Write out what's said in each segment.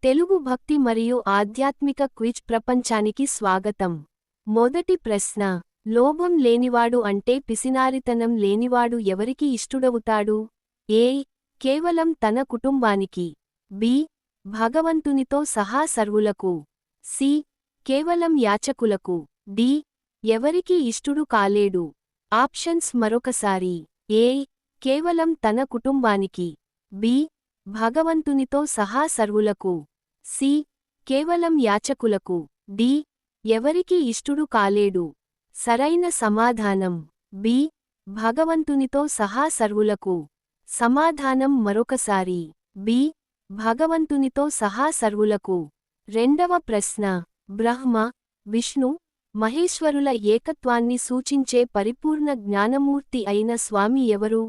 తెలుగు భక్తి మరియు ఆధ్యాత్మిక క్విజ్ ప్రపంచానికి స్వాగతం. మొదటి ప్రశ్న. లోభం లేనివాడు అంటే పిసినారితనం లేనివాడు ఎవరికి ఇష్టుడవుతాడు? ఏ. కేవలం తన కుటుంబానికి. బి. భగవంతునితో సహా సర్వులకు. సి. కేవలం యాచకులకు. డి. ఎవరికి ఇష్టుడు కాలేడు. ఆప్షన్స్ మరొకసారి. ఏ. కేవలం తన కుటుంబానికి. బి. భగవంతునితో సహా సర్వులకు. సి. కేవలం యాచకులకు. డి. ఎవరికి ఇష్టుడు కాలేడు. సరైన సమాధానం బి. భగవంతునితో సహా సర్వులకు. సమాధానం మరొకసారి. బి. భగవంతునితో సహా సర్వులకు. రెండవ ప్రశ్న. బ్రహ్మ, విష్ణు, మహేశ్వరుల ఏకత్వాన్ని సూచించే పరిపూర్ణ జ్ఞానమూర్తి అయిన స్వామి ఎవరు?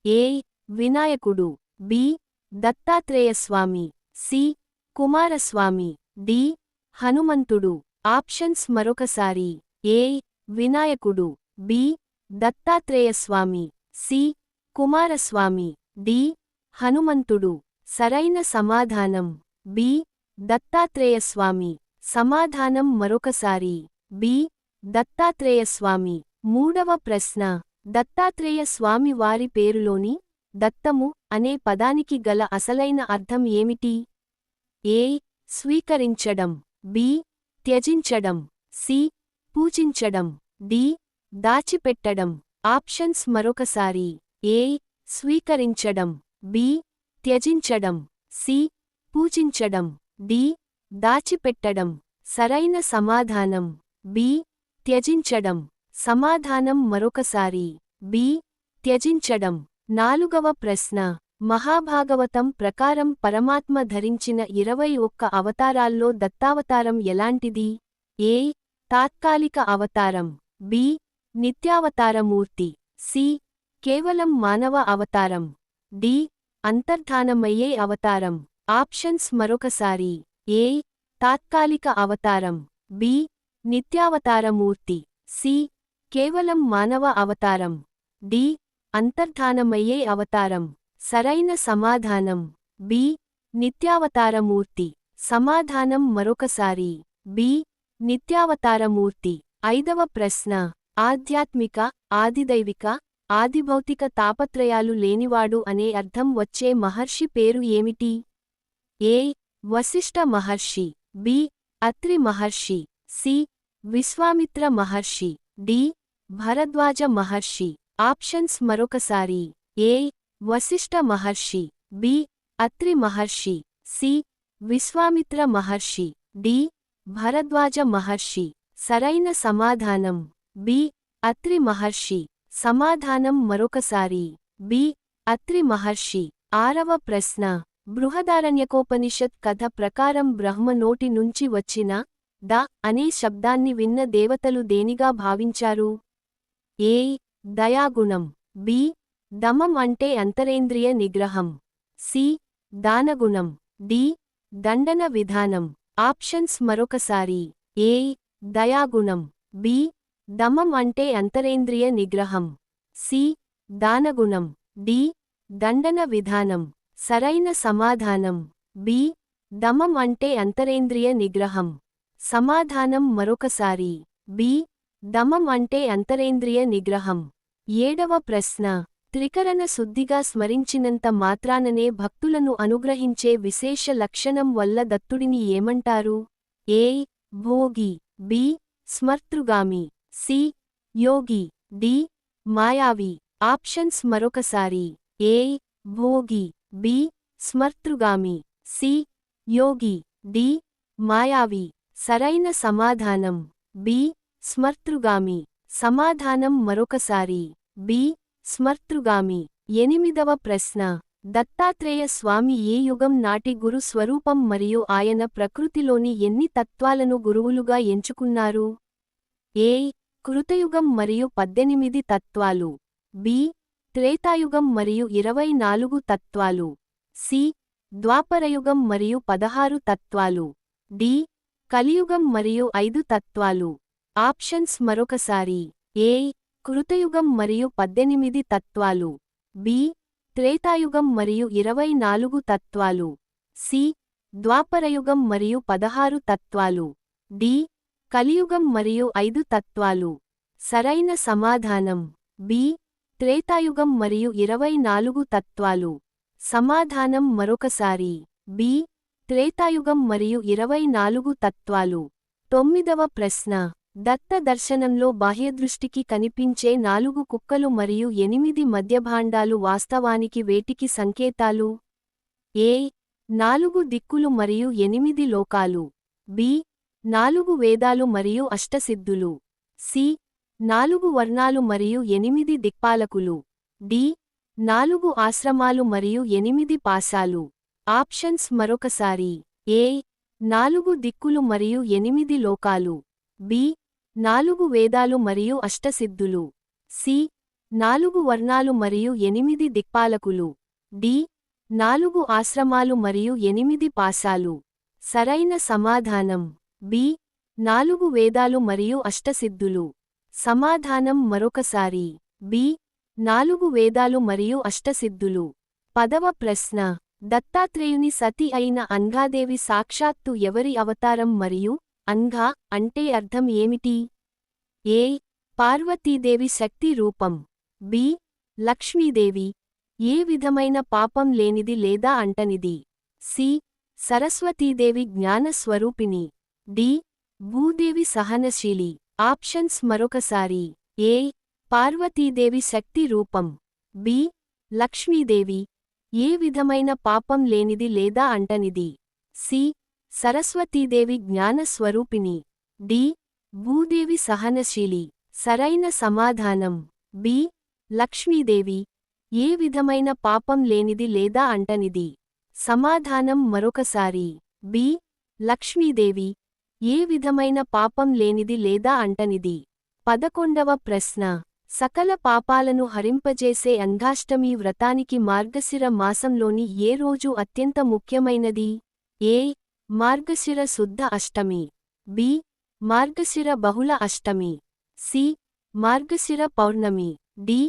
ఏ. వినాయకుడు. బి. దత్తాత్రేయస్వామి. సి. కుమారస్వామి. డి. హనుమంతుడు. ఆప్షన్స్ మరొకసారి. ఏ. వినాయకుడు. బి. దత్తాత్రేయస్వామి. సి. కుమారస్వామి. డి. హనుమంతుడు. సరైన సమాధానం బి. దత్తాత్రేయస్వామి. సమాధానం మరొకసారి. బి. దత్తాత్రేయస్వామి. మూడవ ప్రశ్న. దత్తాత్రేయ స్వామి వారి పేరులోని దత్తము అనే పదానికి గల అసలైన అర్థం ఏమిటి? ఏ. స్వీకరించడం. బి. త్యజించడం. సి. పూజించడం. డి. దాచిపెట్టడం. ఆప్షన్స్ మరొకసారి. ఏ. స్వీకరించడం. బి. త్యజించడం. సి. పూజించడం. డి. దాచిపెట్టడం. సరైన సమాధానం బి. త్యజించడం. సమాధానం మరొకసారి. బి. త్యజించడం. నాలుగవ ప్రశ్న. మహాభాగవతం ప్రకారం పరమాత్మ ధరించిన 21 అవతారాల్లో దత్తావతారం ఎలాంటిది? ఏ. తాత్కాలిక అవతారం. బి. నిత్యావతారమూర్తి. సి. కేవలం మానవ అవతారం. డి. అంతర్ధానమయ్యే అవతారం. ఆప్షన్స్ మరొకసారి. ఏ. తాత్కాలిక అవతారం. బి. నిత్యావతారమూర్తి. సి. కేవలం మానవ అవతారం. డి. అంతర్ధానమయ్యే అవతారం. సరైన సమాధానం బి. నిత్యావతారమూర్తి. సమాధానం మరొకసారి. బి. నిత్యావతారమూర్తి. ఐదవ ప్రశ్న. ఆధ్యాత్మిక, ఆదిదైవిక, ఆదిభౌతిక తాపత్రయాలు లేనివాడు అనే అర్థం వచ్చే మహర్షి పేరు ఏమిటి? ఏ. వశిష్ఠ మహర్షి. బి. అత్రి మహర్షి. సి. విశ్వామిత్ర మహర్షి. డి. భరద్వాజ మహర్షి. ఆప్షన్స్ మరొకసారి. ఏ. వశిష్ఠ మహర్షి. బి. అత్రి మహర్షి. సి. విశ్వామిత్ర మహర్షి. డి. భరద్వాజ మహర్షి. సరైన సమాధానం బి. అత్రి మహర్షి. సమాధానం మరొకసారి. బి. అత్రి మహర్షి. ఆరవ ప్రశ్న. బృహదారణ్యకోపనిషత్ కథ ప్రకారం బ్రహ్మ నోటి నుంచి వచ్చిన ద అనే శబ్దాన్ని విన్న దేవతలు దేనిగా భావించారు? ఏ. దయాగుణం. బి. దమం అంటే అంతరేంద్రియ నిగ్రహం. సి. దానగుణం. డి. దండన విధానం. ఆప్షన్స్ మరొకసారి. ఏ. దయాగుణం. బి. దమం అంటే అంతరేంద్రియ నిగ్రహం. సి. దానగుణం. డి. దండన విధానం. సరైన సమాధానం బి. దమం అంటే అంతరేంద్రియ నిగ్రహం. సమాధానం మరొకసారి. బి. దమం అంటే అంతరేంద్రియ నిగ్రహం. ఏడవ ప్రశ్న. త్రికరణ శుద్ధిగా స్మరించినంత మాత్రాననే భక్తులను అనుగ్రహించే విశేష లక్షణం వల్ల దత్తుడిని ఏమంటారు? ఏ. భోగి. బి. స్మర్తృగామి. సి. యోగి. డి. మాయావి. ఆప్షన్స్ మరొకసారి. ఏ. భోగి. బి. స్మర్తృగామి. సి. యోగి. డి. మాయావి. సరైన సమాధానం బి. స్మర్తృగామి. సమాధానం మరొకసారి. బి. స్మర్తృగామి. ఎనిమిదవ ప్రశ్న. దత్తాత్రేయ స్వామి ఏ యుగం నాటి గురు స్వరూపం మరియు ఆయన ప్రకృతిలోని ఎన్ని తత్వాలను గురువులుగా ఎంచుకున్నారు? ఏ. కృతయుగం మరియు 18 తత్వాలు. బి. త్రేతాయుగం మరియు 24 తత్వాలు. సి. ద్వాపరయుగం మరియు 16 తత్వాలు. డి. కలియుగం మరియు 5 తత్వాలు. ఆప్షన్స్ మరొకసారి. ఏ. కృతయుగం మరియు 18 తత్వాలు. బి. త్రేతాయుగం మరియు 24 తత్వాలు. సి. ద్వాపరయుగం మరియు 16 తత్వాలు. డి. కలియుగం మరియు 5 తత్వాలు. సరైన సమాధానం బి. త్రేతాయుగం మరియు 24 తత్వాలు. సమాధానం మరొకసారి బి. త్రేతాయుగం మరియు 24 తత్వాలు. 9వ ప్రశ్న. దత్త దర్శనంలో బాహ్యదృష్టికి కనిపించే 4 కుక్కలు మరియు 8 మధ్యభాండాలు వాస్తవానికి వేటికి సంకేతాలు? ఏ. 4 దిక్కులు మరియు 8 లోకాలు. బి. 4 వేదాలు మరియు అష్టసిద్ధులు. సి. 4 వర్ణాలు మరియు 8 దిక్పాలకులు. డి. 4 ఆశ్రమాలు మరియు 8 పాశాలు. ఆప్షన్స్ మరొకసారి. ఏ. 4 దిక్కులు మరియు 8 లోకాలు. బి. 4 వేదాలు మరియు అష్టసిద్ధులు. సి. 4 వర్ణాలు మరియు 8 దిక్పాలకులు. డి. 4 ఆశ్రమాలు మరియు 8 పాశాలు. సరైన సమాధానం బి. 4 వేదాలు మరియు అష్టసిద్ధులు. సమాధానం మరొకసారి బి. 4 వేదాలు మరియు అష్టసిద్ధులు. 10వ ప్రశ్న. దత్తాత్రేయుని సతి అయిన అంగాదేవి సాక్షాత్తు ఎవరి అవతారం మరియు అంగా అంటే అర్థం ఏమిటి? ఏ. పార్వతీదేవి శక్తి రూపం. బి. లక్ష్మీదేవి. ఏ విధమైన పాపం లేనిది లేదా అంటనిది. సి. సరస్వతీదేవి జ్ఞాన స్వరూపిణి. డి. భూదేవి సహనశీలి. ఆప్షన్స్ మరొకసారి. ఏ. పార్వతీదేవి శక్తి రూపం. బి. లక్ష్మీదేవి. ఏ విధమైన పాపం లేనిది లేదా అంటనిది. సి. సరస్వతీదేవి జ్ఞాన స్వరూపిణి. డి. భూదేవి సహనశీలి. సరైన సమాధానం బి. లక్ష్మీదేవి. ఏ విధమైన పాపం లేనిది లేదా అంటనిది. సమాధానం మరొకసారి బి. లక్ష్మీదేవి. ఏ విధమైన పాపం లేనిది లేదా అంటనిది. 11వ ప్రశ్న. సకల పాపాలను హరింపజేసే అంగాష్టమి వ్రతానికి మార్గశిర మాసంలోని ఏ రోజు అత్యంత ముఖ్యమైనది? ఏ. మార్గశిర శుద్ధ అష్టమి. బి. మార్గశిర బహుళ అష్టమి. సి. మార్గశిర పౌర్ణమి. డి.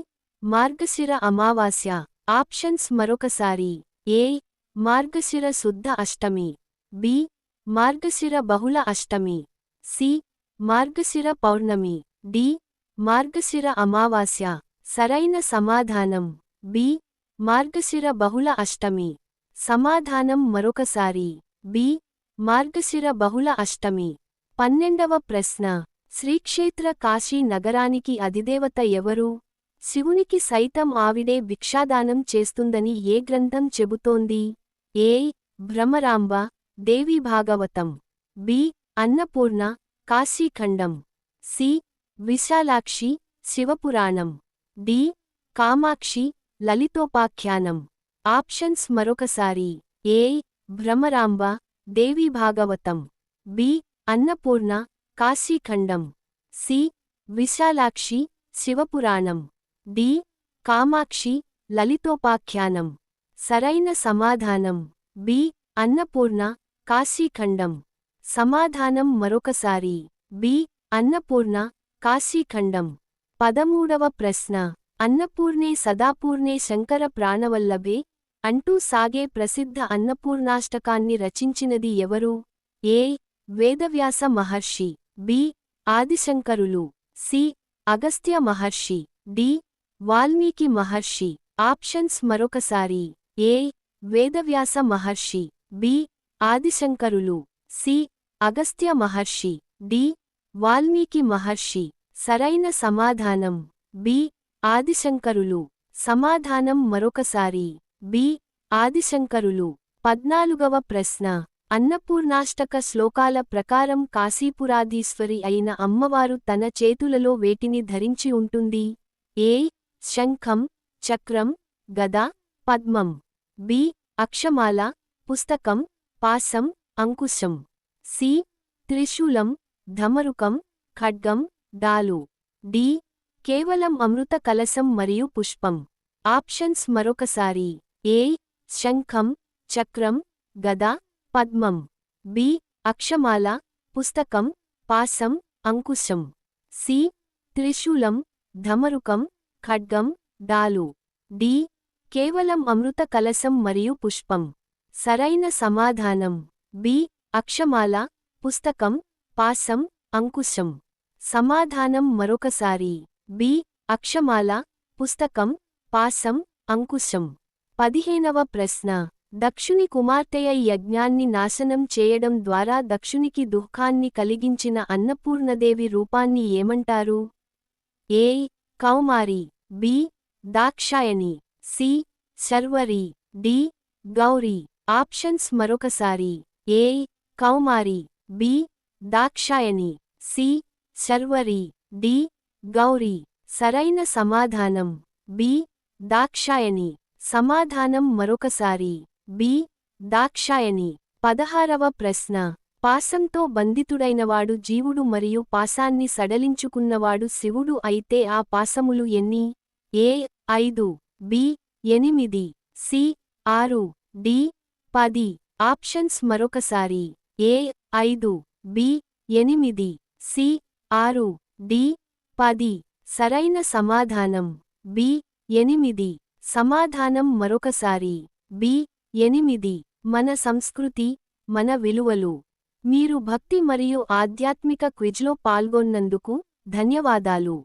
మార్గశిర అమావాస్య. ఆప్షన్స్ మరొకసారి. ఏ. మార్గశిర శుద్ధ అష్టమి. బి. మార్గశిర బహుళ అష్టమి. సి. మార్గశిర పౌర్ణమి. డి. మార్గశిర అమావాస్య. సరైన సమాధానం బి. మార్గశిర బహుళ అష్టమి. సమాధానం మరొకసారి బి. మార్గశిర బహుళ అష్టమి. 12వ ప్రశ్న. శ్రీక్షేత్ర కాశీ నగరానికి అధిదేవత ఎవరు? శివునికి సైతం ఆవిడే భిక్షాదానం చేస్తుందని ఏ గ్రంథం చెబుతోంది? A. Bhramaramba. Devi Bhagavatam. B. Annapurna. Kashikhandam. C. Vishalakshi. Shivapuranam. D. Kamakshi. Lalitopakhyanam. Options మరొకసారి. A. Bhramaramba. Devi Bhagavatam. B. Annapurna. Kashikhandam. C. Vishalakshi. Shivapuranam. D. Kamakshi. Lalitopakhyanam. సరైన సమాధానం బి. అన్నపూర్ణ. కాశీఖండం. సమాధానం మరొకసారి బి. అన్నపూర్ణ. కాశీఖండం. 13వ ప్రశ్న. అన్నపూర్ణే సదాపూర్ణే శంకర ప్రాణవల్లభే అంటూ సాగే ప్రసిద్ధ అన్నపూర్ణాష్టకాన్ని రచించినది ఎవరు? ఏ. వేదవ్యాస మహర్షి. బి. ఆదిశంకరులు. సి. అగస్త్య మహర్షి. డి. వాల్మీకి మహర్షి. ఆప్షన్స్ మరొకసారి. ఏ. వేదవ్యాస మహర్షి. బి. ఆదిశంకరులు. సి. అగస్త్య మహర్షి. డి. వాల్మీకి మహర్షి. సరైన సమాధానం బి. ఆదిశంకరులు. సమాధానం మరొకసారి బి. ఆదిశంకరులు. 14వ ప్రశ్న. అన్నపూర్ణాష్టక శ్లోకాల ప్రకారం కాశీపురాధీశ్వరి అయిన అమ్మవారు తన చేతులలో వేటిని ధరించి ఉంటుంది? ఏ. శంఖం. చక్రం. గద. పద్మం. బి. అక్షమాల. పుస్తకం. పాశం. అంకుశం. సి. త్రిశూలం. ధమరుకం. ఖడ్గం. డాలు. డి. కేవలం అమృత కలశం మరియు పుష్పం. ఆప్షన్స్ మరొకసారి. ఏ. శంఖం. చక్రం. గద. పద్మం. బి. అక్షమాల. పుస్తకం. పాశం. అంకుశం. సి. త్రిశూలం. ధమరుకం. ఖడ్గం. డాలు. డి. కేవలం అమృత కలశం మరియు పుష్పం. సరైన సమాధానం బి అక్షమాల పుస్తకం పాసం అంకుశం సమాధానం మరొకసారి బి అక్షమాల పుస్తకం పాసం అంకుశం 15వ ప్రశ్న దక్షుని కుమార్తెయై యజ్ఞాన్ని నాశనం చేయడం ద్వారా దక్షునికి దుఃఖాన్ని కలిగించిన అన్నపూర్ణదేవి రూపాన్ని ఏమంటారు? A Kaumari B Dakshayani C Sharvari D Gauri options మరొకసారి A Kaumari B Dakshayani C Sharvari D Gauri సరైన సమాధానం బి దాక్షాయణి సమాధానం మరొకసారి బి దాక్షాయణి 16వ ప్రశ్న పాసంతో బంధితుడైనవాడు జీవుడు మరియు పాసాన్ని సడలించుకున్నవాడు శివుడు అయితే ఆ పాసములు ఎన్ని? ఏ 5 బి 8 సి 6 డి 10 ఆప్షన్స్ మరొకసారి ఏ 5 బి 8 సి 6 డి 10 సరైన సమాధానం బి 8 సమాధానం మరొకసారి బి 8 మన సంస్కృతి మన విలువలు. మీరు భక్తి మరియు ఆధ్యాత్మిక క్విజ్లో పాల్గొన్నందుకు ధన్యవాదాలు.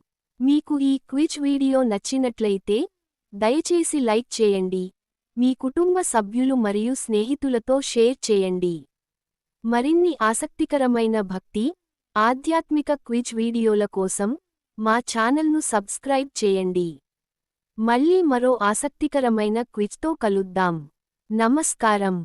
మీకు ఈ క్విజ్ వీడియో నచ్చినట్లయితే దయచేసి లైక్ చేయండి, మీ కుటుంబ సభ్యులు మరియు స్నేహితులతో షేర్ చేయండి. మరిన్ని ఆసక్తికరమైన భక్తి, ఆధ్యాత్మిక క్విజ్ వీడియోల కోసం మా ఛానల్ను సబ్స్క్రైబ్ చేయండి. మళ్ళీ మరో ఆసక్తికరమైన క్విజ్తో కలుద్దాం. నమస్కారం.